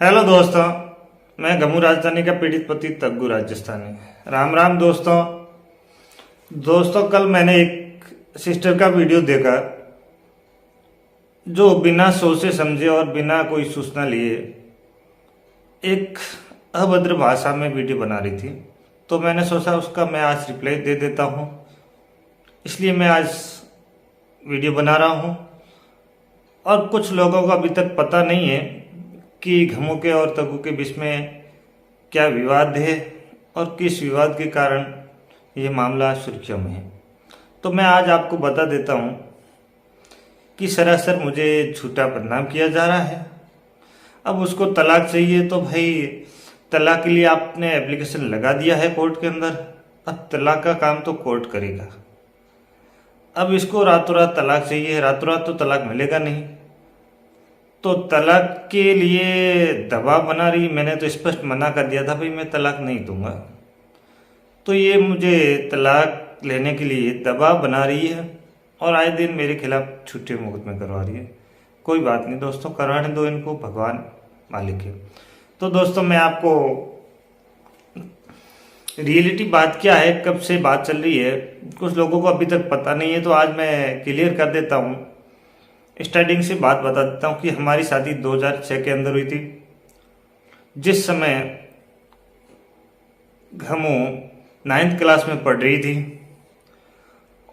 Hello दोस्तों, मैं गमू राजधानी का पीड़ित पति तग्गू राजस्थानी। राम राम दोस्तों, कल मैंने एक सिस्टर का वीडियो देखा जो बिना सोचे समझे और बिना कोई सूचना लिए एक अभद्र भाषा में वीडियो बना रही थी। तो मैंने सोचा उसका मैं आज रिप्लाई दे देता हूँ, इसलिए मैं आज वीडियो बना रहा हूँ। और कुछ लोगों को अभी तक पता नहीं है कि घमू के और तग्गू के बीच में क्या विवाद है और किस विवाद के कारण ये मामला सुर्खियों में है। तो मैं आज आपको बता देता हूँ कि सरासर मुझे झूठा बदनाम किया जा रहा है। अब उसको तलाक चाहिए तो भाई तलाक के लिए आपने एप्लीकेशन लगा दिया है कोर्ट के अंदर, अब तलाक का काम तो कोर्ट करेगा। अब इसको रातों रात तलाक चाहिए, रातों रात तो तलाक मिलेगा नहीं, तो तलाक के लिए दबाव बना रही। मैंने तो स्पष्ट मना कर दिया था भाई मैं तलाक नहीं दूंगा, तो ये मुझे तलाक लेने के लिए दबाव बना रही है और आए दिन मेरे खिलाफ झूठे मुकदमे करवा रही है। कोई बात नहीं दोस्तों, करवाने दो इनको, भगवान मालिक है। तो दोस्तों मैं आपको रियलिटी बात क्या है, कब से बात चल रही है, कुछ लोगों को अभी तक पता नहीं है, तो आज मैं क्लियर कर देता हूँ। स्टार्टिंग से बात बता देता हूँ कि हमारी शादी 2006 के अंदर हुई थी, जिस समय घमू 9th क्लास में पढ़ रही थी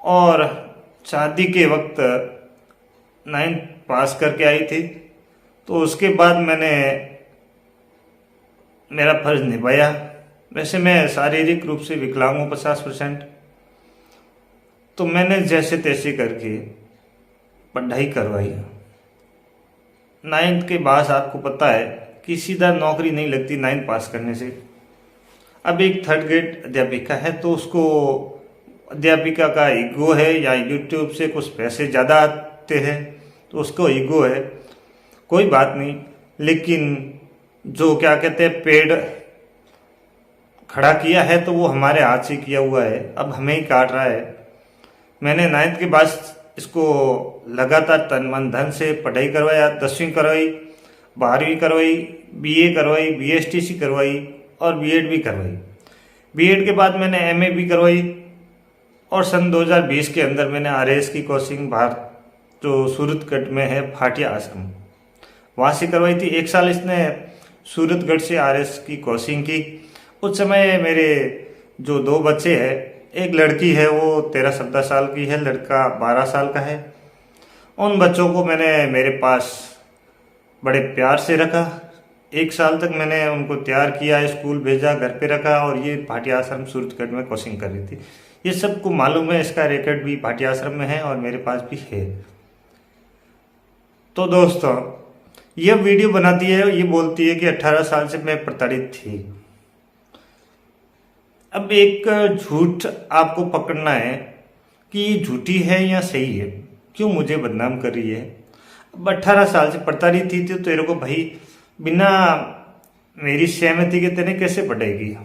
और शादी के वक्त 9th पास करके आई थी। तो उसके बाद मैंने मेरा फर्ज निभाया। वैसे मैं शारीरिक रूप से विकलांग हूँ 50%, तो मैंने जैसे तैसे करके पढ़ाई करवाई। 9th के बाद आपको पता है कि सीधा नौकरी नहीं लगती 9th पास करने से। अब एक 3rd ग्रेड अध्यापिका है, तो उसको अध्यापिका का ईगो है या यूट्यूब से कुछ पैसे ज़्यादा आते हैं तो उसको ईगो है, कोई बात नहीं। लेकिन जो क्या कहते हैं पेड़ खड़ा किया है तो वो हमारे हाथ से किया हुआ है, अब हमें ही काट रहा है। मैंने 9th के बाद इसको लगातार तन मन धन से पढ़ाई करवाया, 10वीं करवाई, 12वीं करवाई, बीए करवाई, बीएसटीसी करवाई और बीएड भी करवाई। बीएड के बाद मैंने एमए भी करवाई और सन 2020 के अंदर मैंने आरएएस की कोचिंग बाहर जो सूरतगढ़ में है भाटिया आश्रम, वहाँ से करवाई थी। 1 साल इसने सूरतगढ़ से आरएएस की कोचिंग की। उस समय मेरे जो 2 बच्चे हैं, एक लड़की है वो 13-14 साल की है, लड़का 12 साल का है। उन बच्चों को मैंने मेरे पास बड़े प्यार से रखा। 1 साल तक मैंने उनको तैयार किया, स्कूल भेजा, घर पे रखा और ये भाटिया आश्रम सूरतगढ़ में कोचिंग कर रही थी। ये सबको मालूम है, इसका रिकॉर्ड भी भाटिया आश्रम में है और मेरे पास भी है। तो दोस्तों ये वीडियो बनाती है, ये बोलती है कि 18 साल से मैं प्रताड़ित थी। अब एक झूठ आपको पकड़ना है कि ये झूठी है या सही है, क्यों मुझे बदनाम कर रही है। अब 18 साल से प्रताड़ित थी तो तेरे को भाई बिना मेरी सहमति के तेने कैसे पढ़ाएगी।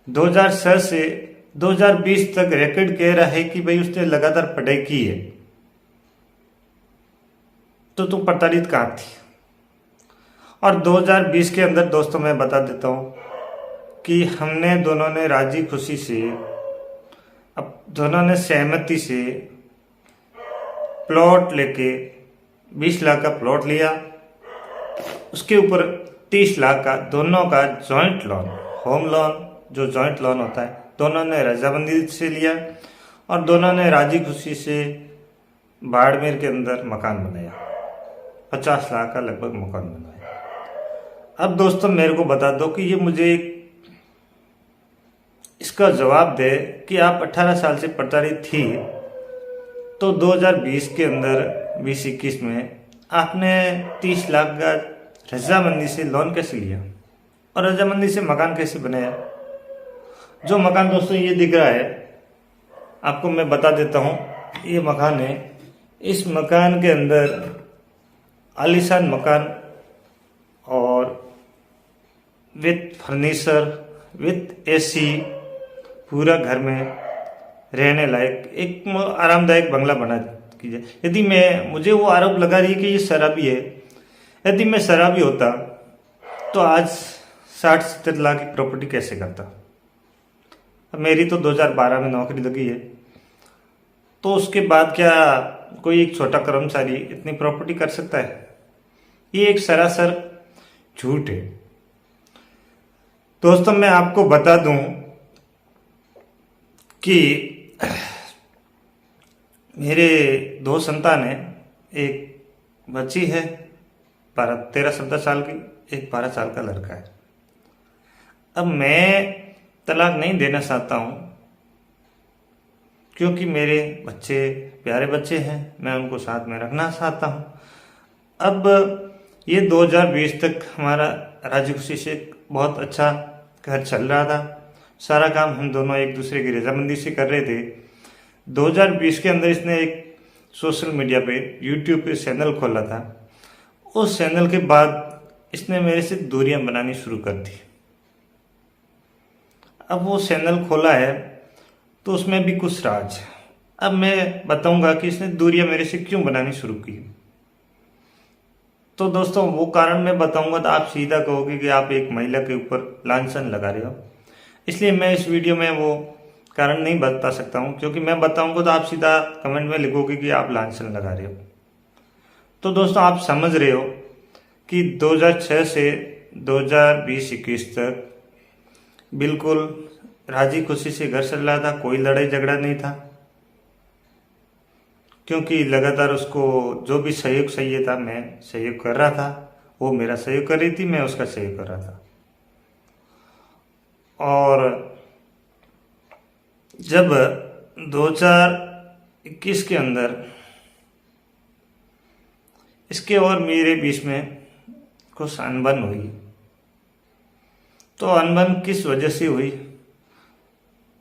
2006 से 2020 तक रिकॉर्ड कह रहा है कि भाई उसने लगातार पढ़ाई की है, तो तुम प्रताड़ित कहाँ थी। और 2020 के अंदर दोस्तों मैं बता देता हूँ कि हमने दोनों ने राजी खुशी से, अब दोनों ने सहमति से प्लॉट लेके 20 लाख का प्लॉट लिया, उसके ऊपर 30 लाख का दोनों का जॉइंट लोन, होम लोन जो जॉइंट लोन होता है, दोनों ने रजामंदी से लिया और दोनों ने राजी खुशी से बाड़मेर के अंदर मकान बनाया। 50 लाख का लगभग मकान बनाया। अब दोस्तों मेरे को बता दो कि ये मुझे इसका जवाब दे कि आप 18 साल से प्रताड़ित थी, तो 2020 के अंदर 2021 में आपने 30 लाख का रजामंदी से लोन कैसे लिया और रजामंदी से मकान कैसे बनाया। जो मकान दोस्तों ये दिख रहा है आपको मैं बता देता हूँ, ये मकान है। इस मकान के अंदर आलीशान मकान और विथ फर्नीचर, विथ एसी, पूरा घर में रहने लायक एक आरामदायक बंगला बना कीजिए। यदि मुझे वो आरोप लगा रही है कि ये शराबी है, यदि मैं शराबी होता तो आज 60-70 लाख की प्रॉपर्टी कैसे करता। अब मेरी तो 2012 में नौकरी लगी है, तो उसके बाद क्या कोई एक छोटा कर्मचारी इतनी प्रॉपर्टी कर सकता है? ये एक सरासर झूठ है। दोस्तों, मैं आपको बता दूं कि मेरे 2 संतान हैं। एक बच्ची है 13-14 साल की, एक 12 साल का लड़का है। अब मैं तलाक नहीं देना चाहता हूं, क्योंकि मेरे बच्चे प्यारे बच्चे हैं, मैं उनको साथ में रखना चाहता हूं। अब ये 2020 तक हमारा राजी खुशी से बहुत अच्छा घर चल रहा था। सारा काम हम दोनों एक दूसरे की रजामंदी से कर रहे थे। 2020 के अंदर इसने एक सोशल मीडिया पे, यूट्यूब पे चैनल खोला था। उस चैनल के बाद इसने मेरे से दूरियां बनानी शुरू कर दी। अब वो चैनल खोला है तो उसमें भी कुछ राज है। अब मैं बताऊंगा कि इसने दूरियां मेरे से क्यों बनानी शुरू की। तो दोस्तों, वो कारण मैं बताऊंगा तो आप सीधा कहोगे कि आप एक महिला के ऊपर लांछन लगा रहे हो। इसलिए मैं इस वीडियो में वो कारण नहीं बता सकता हूं, क्योंकि मैं बताऊंगा तो आप सीधा कमेंट में लिखोगे कि आप लांछन लगा रहे हो। तो दोस्तों, आप समझ रहे हो कि 2006 से 2020-21 तक बिल्कुल राजी खुशी से घर चल रहा था, कोई लड़ाई झगड़ा नहीं था, क्योंकि लगातार उसको जो भी सहयोग चाहिए था मैं सहयोग कर रहा था, वो मेरा सहयोग कर रही थी, मैं उसका सहयोग कर रहा था। और जब 2021 के अंदर इसके और मेरे बीच में कुछ अनबन हुई, तो अनबन किस वजह से हुई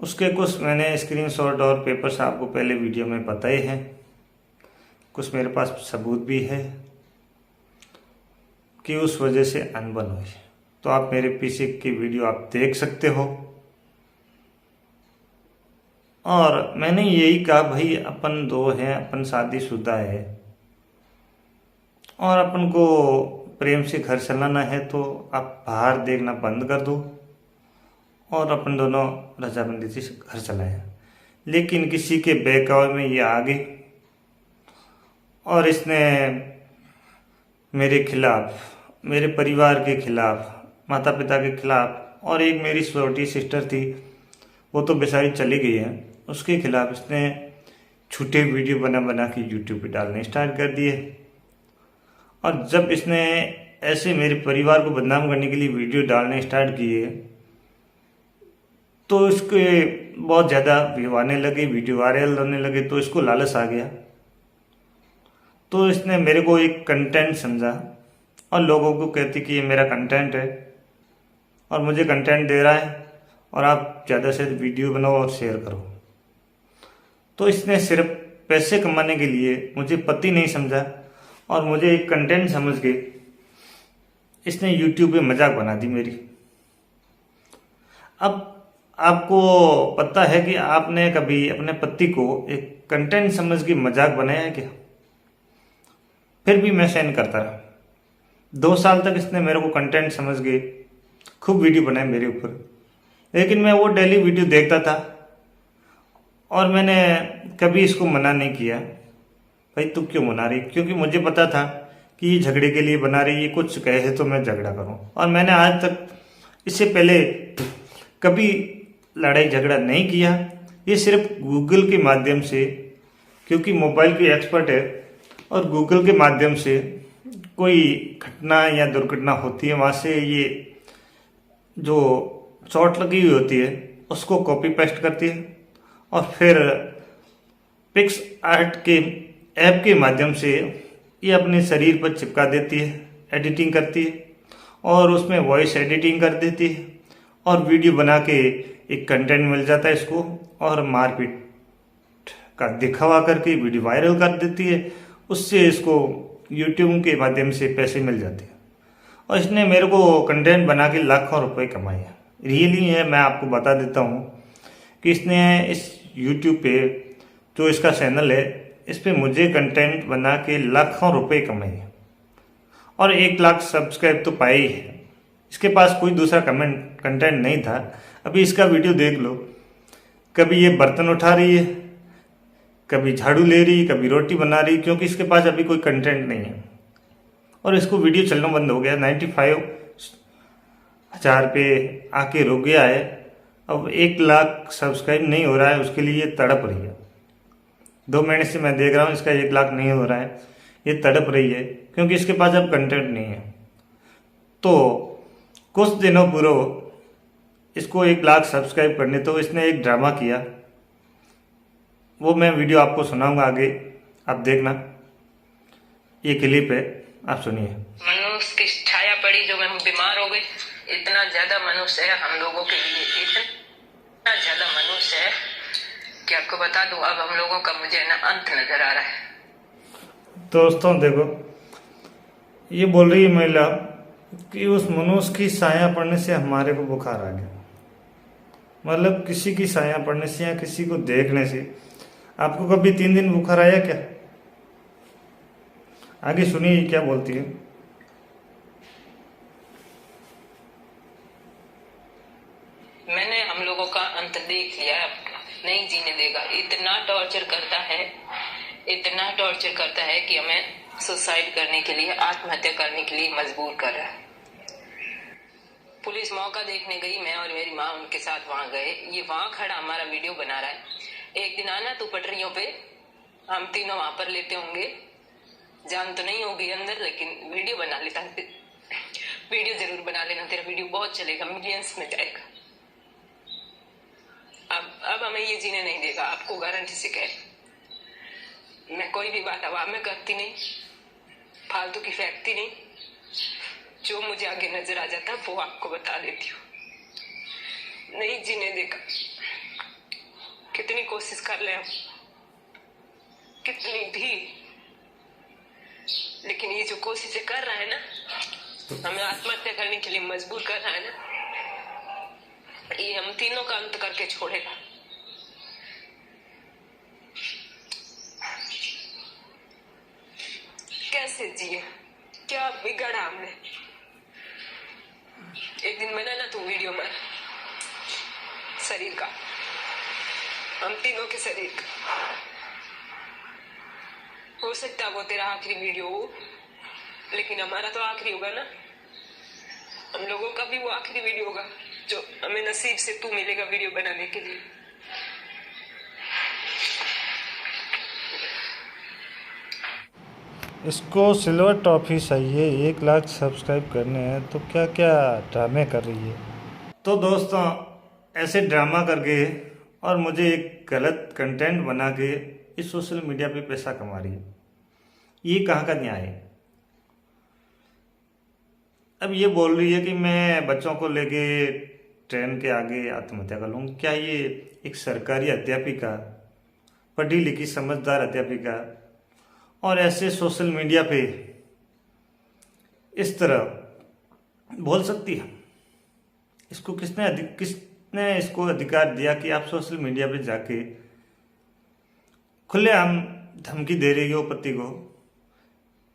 उसके कुछ मैंने स्क्रीनशॉट और पेपर्स आपको पहले वीडियो में बताए हैं। कुछ मेरे पास सबूत भी है कि उस वजह से अनबन हुई। तो आप मेरे पीछे की वीडियो आप देख सकते हो। और मैंने यही कहा, भाई अपन दो हैं, अपन शादीशुदा है और अपन को प्रेम से घर चलाना है, तो आप बाहर देखना बंद कर दो और अपन दोनों रजामंदी से घर चलाएं। लेकिन किसी के बहकावे में ये आ गई और इसने मेरे खिलाफ, मेरे परिवार के खिलाफ, माता पिता के खिलाफ, और एक मेरी छोटी सिस्टर थी, वो तो बेचारी चली गई है, उसके खिलाफ इसने झूठे वीडियो बना बना के यूट्यूब पे डालने स्टार्ट कर दिए। और जब इसने ऐसे मेरे परिवार को बदनाम करने के लिए वीडियो डालने स्टार्ट किए, तो इसके बहुत ज़्यादा व्यू आने लगे, वीडियो वायरल होने लगे, तो इसको लालच आ गया। तो इसने मेरे को एक कंटेंट समझा और लोगों को कहती कि ये मेरा कंटेंट है और मुझे कंटेंट दे रहा है और आप ज़्यादा से वीडियो बनाओ और शेयर करो। तो इसने सिर्फ पैसे कमाने के लिए मुझे पति नहीं समझा और मुझे एक कंटेंट समझ के इसने यूट्यूब पे मजाक बना दी मेरी। अब आपको पता है कि आपने कभी अपने पति को एक कंटेंट समझ के मजाक बनाया है क्या? फिर भी मैं सहन करता रहा। 2 साल तक इसने मेरे को कंटेंट समझ के खूब वीडियो बनाए मेरे ऊपर, लेकिन मैं वो डेली वीडियो देखता था और मैंने कभी इसको मना नहीं किया, भाई तू क्यों मना रही, क्योंकि मुझे पता था कि ये झगड़े के लिए बना रही है, कुछ कहे तो मैं झगड़ा करूं। और मैंने आज तक इससे पहले कभी लड़ाई झगड़ा नहीं किया। ये सिर्फ गूगल के माध्यम से, क्योंकि मोबाइल की एक्सपर्ट है, और गूगल के माध्यम से कोई घटना या दुर्घटना होती है, वहाँ से ये जो शॉर्ट लगी हुई होती है उसको कॉपी पेस्ट करती है और फिर पिक्स आर्ट के ऐप के माध्यम से ये अपने शरीर पर चिपका देती है, एडिटिंग करती है और उसमें वॉइस एडिटिंग कर देती है और वीडियो बना के एक कंटेंट मिल जाता है इसको, और मारपीट का दिखावा करके वीडियो वायरल कर देती है। उससे इसको यूट्यूब के माध्यम से पैसे मिल जाते हैं और इसने मेरे को कंटेंट बना के लाखों रुपए कमाए हैं। रियली है, मैं आपको बता देता हूँ कि इसने इस यूट्यूब पे जो इसका चैनल है, इस पे मुझे कंटेंट बना के लाखों रुपए कमाए हैं। और 1 लाख सब्सक्राइब तो पाए ही है। इसके पास कोई दूसरा कंटेंट नहीं था। अभी इसका वीडियो देख लो, कभी ये बर्तन उठा रही है, कभी झाड़ू ले रही, कभी रोटी बना रही, क्योंकि इसके पास अभी कोई कंटेंट नहीं है। और इसको वीडियो चलना बंद हो गया, 95,000 पे आके रुक गया है। अब 1 लाख सब्सक्राइब नहीं हो रहा है, उसके लिए ये तड़प रही है। 2 महीने से मैं देख रहा हूँ इसका 1 लाख नहीं हो रहा है, ये तड़प रही है क्योंकि इसके पास अब कंटेंट नहीं है। तो कुछ दिनों पूर्व इसको 1 लाख सब्सक्राइब करने तो इसने एक ड्रामा किया, वो मैं वीडियो आपको सुनाऊंगा आगे, आप देखना। ये क्लिप है, आप सुनिए। मनुष्य की छाया पड़ी जो हम बीमार हो गए। इतना ज्यादा मनुष्य है हम लोगों के लिए, इतना ज्यादा मनुष्य है कि आपको बता दूं, अब हम लोगों का मुझे ना अंत नजर आ रहा है। दोस्तों देखो, ये बोल रही है महिला कि उस मनुष्य की साया पड़ने से हमारे को बुखार आ गया। मतलब किसी की साया पड़ने से या किसी को देखने से आपको कभी 3 दिन बुखार आया क्या? आगे सुनिए क्या बोलती है। मैंने हम लोगों का अंत देख लिया, नहीं जीने देगा। इतना टॉर्चर करता है, इतना टॉर्चर करता है कि हमें सुसाइड करने के लिए, आत्महत्या करने के लिए मजबूर कर रहा है। पुलिस मौका देखने गई, मैं और मेरी माँ उनके साथ वहां गए। ये वहां खड़ा हमारा वीडियो बना रहा है। एक दिन आना तू पटरियों पे, हम तीनों वहां पर लेते होंगे, जान तो नहीं होगी अंदर, लेकिन वीडियो बना लेता। वीडियो जरूर बना लेना, तेरा वीडियो बहुत चलेगा, मिलियंस में जाएगा। अब हमें ये जीने नहीं देगा, आपको गारंटी से कह। मैं कोई भी बात हवा में करती नहीं, फालतू की फेंकती नहीं। जो मुझे आगे नजर आ जाता वो आपको बता देती हूँ। नहीं जीने देगा, कितनी कोशिश कर ले हम, कितनी भी, लेकिन ये जो कोशिशें कर रहा है ना, हमें आत्महत्या करने के लिए मजबूर कर रहा है ना, ये हम तीनों का अंत करके छोड़ेगा। कैसे जिए, क्या बिगड़ा हमने। एक दिन बना ना तू वीडियो में शरीर का, हम तीनों के शरीर का। हो सकता वो तेरा आखिरी वीडियो हो, लेकिन हमारा तो आखिरी होगा ना। हम लोगों का भी वो आखिरी वीडियो होगा जो हमें नसीब से तू मिलेगा वीडियो बनाने के लिए। इसको सिल्वर टॉफी चाहिए, 1 लाख सब्सक्राइब करने हैं, तो क्या क्या ड्रामे कर रही है। तो दोस्तों ऐसे ड्रामा करके और मुझे एक गलत कंटेंट बना के इस सोशल मीडिया पे पैसा कमा रही है, ये कहाँ का न्याय है। अब ये बोल रही है कि मैं बच्चों को लेके ट्रेन के आगे आत्महत्या कर लूँगी। क्या ये एक सरकारी अध्यापिका, पढ़ी लिखी समझदार अध्यापिका, और ऐसे सोशल मीडिया पे इस तरह बोल सकती है? इसको किसने इसको अधिकार दिया कि आप सोशल मीडिया पे जाके खुलेआम धमकी दे रही हो पति को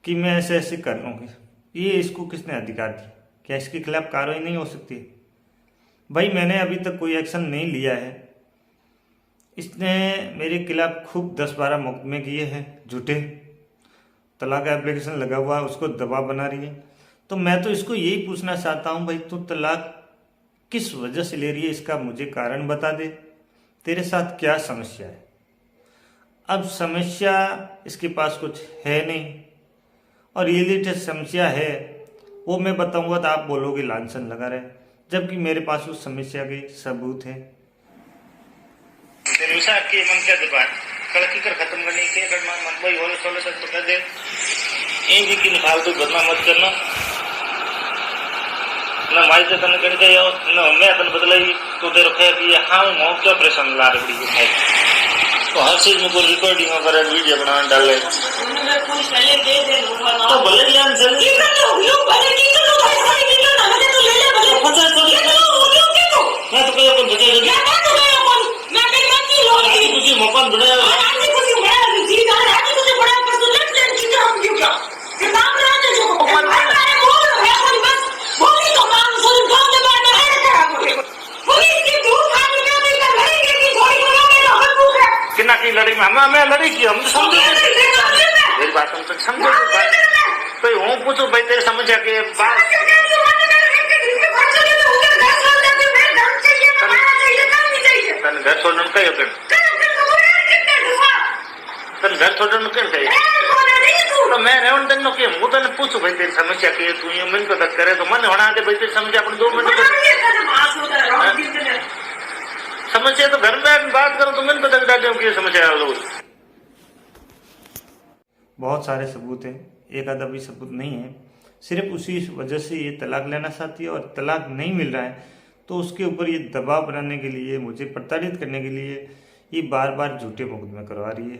कि मैं ऐसे ऐसे कर लूँगी? ये इसको किसने अधिकार दिया? क्या इसके खिलाफ कार्रवाई नहीं हो सकती? भाई मैंने अभी तक कोई एक्शन नहीं लिया है, इसने मेरे खिलाफ खूब 10-12 मुकदमे किए हैं झूठे, तलाक एप्लीकेशन लगा हुआ है, उसको दबाव बना रही है। तो मैं तो इसको यही पूछना चाहता हूँ, भाई तू तलाक किस वजह से ले रही है, इसका मुझे कारण बता दे। तेरे साथ क्या समस्या है? अब समस्या इसके पास कुछ है नहीं, और ये जो समस्या है वो मैं बताऊंगा तो आप बोलोगे लांछन लगा रहे, जबकि मेरे पास उस समस्या के सबूत है। आपके मन क्या दबाए कड़की कर खत्म करने के मन भाई होले सोले तक तो कर दे, एक की फालतू घटना मत करना ना। माई से तन कर गए ना मैं तन बदलाई तो दे रखे कि हाँ मैं क्या परेशान ला रही है। तो हर चीज में कोई रिकॉर्डिंग करे, वीडियो बना डाले तो भले ज्ञान जल्दी मैं तो कहीं मकान बनाया तो समझो भाई हूँ पूछो भाई तेरे समझ के बात घर छोड़ने कहो घर छोड़ने कहीं तो मैं रेवन दिन के हूँ तेने पूछू भाई तेरी समस्या की तू ये मिनट तक करे तो मन होना दे भाई तेरी समस्या अपन 2 मिनट समस्या तो घर में बात करो तो मिनट तक डाले की समस्या लोग बहुत सारे सबूत हैं, एक आधा भी सबूत नहीं है। सिर्फ उसी वजह से ये तलाक लेना चाहती है और तलाक नहीं मिल रहा है तो उसके ऊपर ये दबाव बनाने के लिए, मुझे प्रताड़ित करने के लिए ये बार बार झूठे मुकदमे करवा रही है।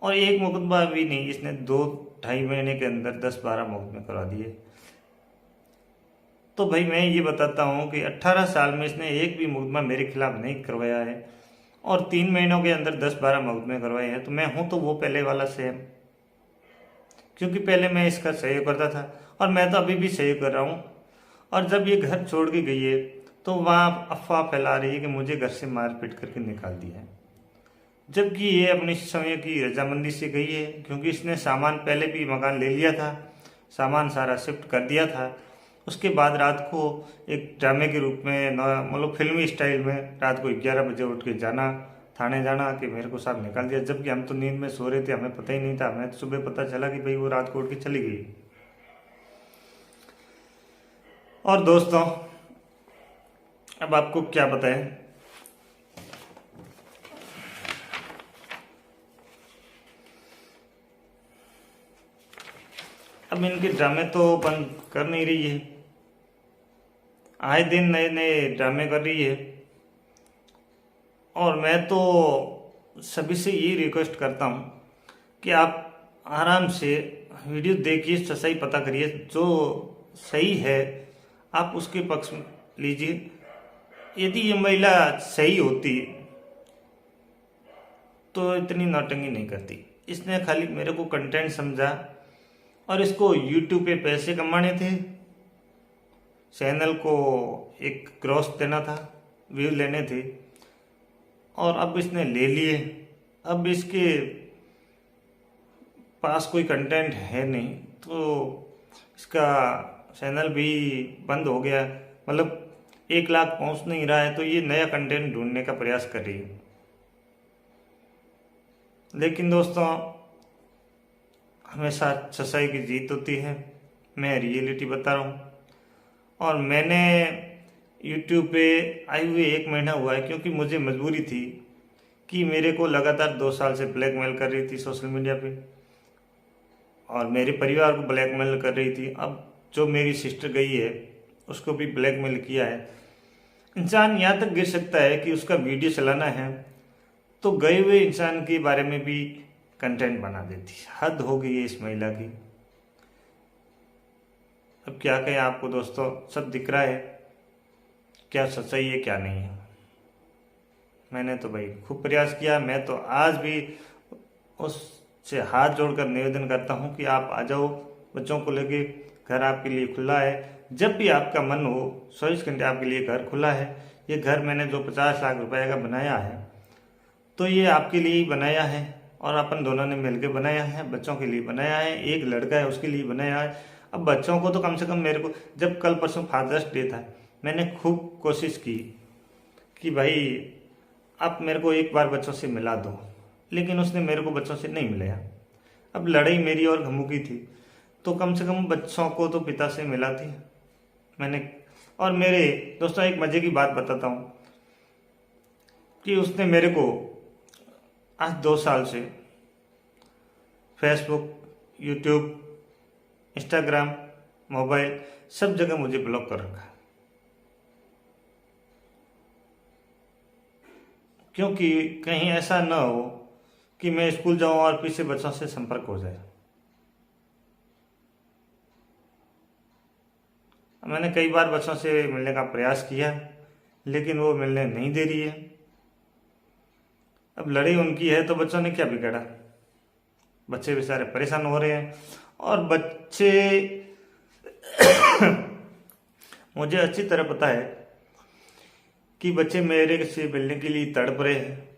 और एक मुकदमा भी नहीं, इसने 2-2.5 महीने के अंदर 10-12 मुकदमे करवा दिए। तो भाई मैं ये बताता हूँ कि 18 साल में इसने एक भी मुकदमा मेरे खिलाफ नहीं करवाया है और 3 महीनों के अंदर 10-12 मुकदमे करवाए हैं। तो मैं हूँ तो वो पहले वाला सेम, क्योंकि पहले मैं इसका सहयोग करता था और मैं तो अभी भी सहयोग कर रहा हूँ। और जब ये घर छोड़ के गई है तो वहाँ अफवाह फैला रही है कि मुझे घर से मार पीट करके निकाल दिया है, जबकि ये अपनी समय की रजामंदी से गई है। क्योंकि इसने सामान पहले भी मकान ले लिया था, सामान सारा शिफ्ट कर दिया था। उसके बाद रात को एक ड्रामे के रूप में, मतलब फिल्मी स्टाइल में, रात को 11 बजे उठ के जाना, थाने जाना कि मेरे को साहब निकाल दिया, जबकि हम तो नींद में सो रहे थे, हमें पता ही नहीं था। हमें तो सुबह पता चला कि भाई वो रात को उठ के चली गई। और दोस्तों अब आपको क्या बताएं, अब इनके ड्रामे तो बंद कर नहीं रही है, आए दिन नए नए ड्रामे कर रही है। और मैं तो सभी से ये रिक्वेस्ट करता हूँ कि आप आराम से वीडियो देखिए, सच्चाई पता करिए, जो सही है आप उसके पक्ष में लीजिए। यदि ये महिला सही होती तो इतनी नौटंकी नहीं करती। इसने खाली मेरे को कंटेंट समझा और इसको यूट्यूब पे पैसे कमाने थे, चैनल को एक क्रॉस देना था, व्यू लेने थे, और अब इसने ले लिए। अब इसके पास कोई कंटेंट है नहीं तो इसका चैनल भी बंद हो गया, मतलब 1 लाख पहुंच नहीं रहा है। तो ये नया कंटेंट ढूंढने का प्रयास कर रही है। लेकिन दोस्तों हमेशा सच्चाई की जीत होती है, मैं रियलिटी बता रहा हूँ। और मैंने YouTube पे आए हुए 1 महीना हुआ है, क्योंकि मुझे मजबूरी थी कि मेरे को लगातार 2 साल से ब्लैकमेल कर रही थी सोशल मीडिया पे, और मेरे परिवार को ब्लैकमेल कर रही थी। अब जो मेरी सिस्टर गई है उसको भी ब्लैकमेल किया है। इंसान यहाँ तक गिर सकता है कि उसका वीडियो चलाना है तो गए हुए इंसान के बारे में भी कंटेंट बना देती। हद हो गई है इस महिला की। अब क्या कहें आपको दोस्तों, सब दिख रहा है क्या सच्चाई है क्या नहीं है। मैंने तो भाई खूब प्रयास किया। मैं तो आज भी उससे हाथ जोड़कर निवेदन करता हूँ कि आप आ जाओ, बच्चों को लेके घर आपके लिए खुला है। जब भी आपका मन हो 24 घंटे आपके लिए घर खुला है। ये घर मैंने जो 50 लाख रुपए का बनाया है तो ये आपके लिए ही बनाया है, और अपन दोनों ने मिलकर बनाया है, बच्चों के लिए बनाया है। एक लड़का है उसके लिए बनाया है। अब बच्चों को तो कम से कम मेरे को, जब कल परसों फादर्स डे था, मैंने खूब कोशिश की कि भाई आप मेरे को एक बार बच्चों से मिला दो, लेकिन उसने मेरे को बच्चों से नहीं मिलाया। अब लड़ाई मेरी और घमू की थी तो कम से कम बच्चों को तो पिता से मिला थी मैंने। और मेरे दोस्तों एक मजे की बात बताता हूँ कि उसने मेरे को आज 2 साल से फेसबुक, यूट्यूब, इंस्टाग्राम, मोबाइल सब जगह मुझे ब्लॉक कर रखा है, क्योंकि कहीं ऐसा ना हो कि मैं स्कूल जाऊं और पीछे बच्चों से संपर्क हो जाए। मैंने कई बार बच्चों से मिलने का प्रयास किया लेकिन वो मिलने नहीं दे रही है। अब लड़ाई उनकी है तो बच्चों ने क्या बिगाड़ा। बच्चे बेचारे परेशान हो रहे हैं, और बच्चे मुझे अच्छी तरह पता है कि बच्चे मेरे से मिलने के लिए तड़प रहे हैं,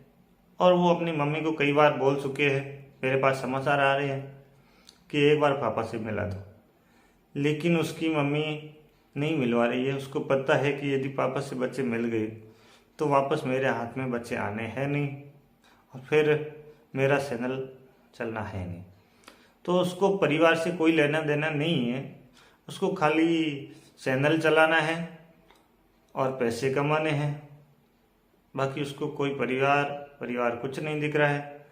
और वो अपनी मम्मी को कई बार बोल चुके हैं। मेरे पास समाचार आ रहे हैं कि एक बार पापा से मिला दो, लेकिन उसकी मम्मी नहीं मिलवा रही है। उसको पता है कि यदि पापा से बच्चे मिल गए तो वापस मेरे हाथ में बच्चे आने हैं नहीं और फिर मेरा चैनल चलना है नहीं। तो उसको परिवार से कोई लेना देना नहीं है, उसको खाली चैनल चलाना है और पैसे कमाने हैं। बाकी उसको कोई परिवार कुछ नहीं दिख रहा है।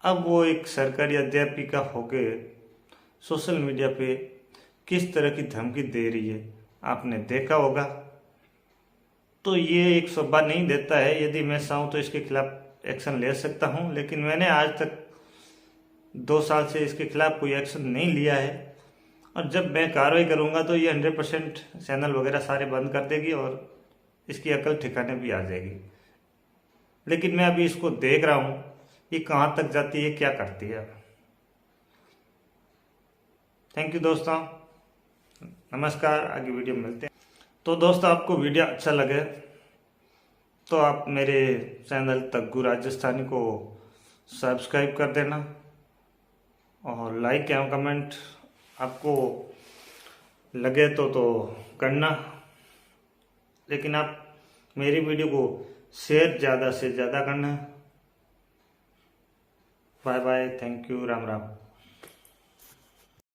अब वो एक सरकारी अध्यापिका होके सोशल मीडिया पे किस तरह की धमकी दे रही है आपने देखा होगा। तो ये एक शोभा नहीं देता है। यदि मैं चाहूँ तो इसके खिलाफ एक्शन ले सकता हूँ, लेकिन मैंने आज तक 2 साल से इसके खिलाफ कोई एक्शन नहीं लिया है। और जब मैं कार्रवाई करूँगा तो ये 100% चैनल वगैरह सारे बंद कर देगी और इसकी अकल ठिकाने भी आ जाएगी। लेकिन मैं अभी इसको देख रहा हूँ ये कहाँ तक जाती है, क्या करती है। थैंक यू दोस्तों, नमस्कार, आगे वीडियो में मिलते हैं। तो दोस्तों आपको वीडियो अच्छा लगे तो आप मेरे चैनल तग्गू राजस्थानी को सब्सक्राइब कर देना और लाइक या कमेंट आपको लगे तो करना। लेकिन आप मेरी वीडियो को शेयर ज़्यादा से ज़्यादा करना। Bye bye, thank you, Ram Ram.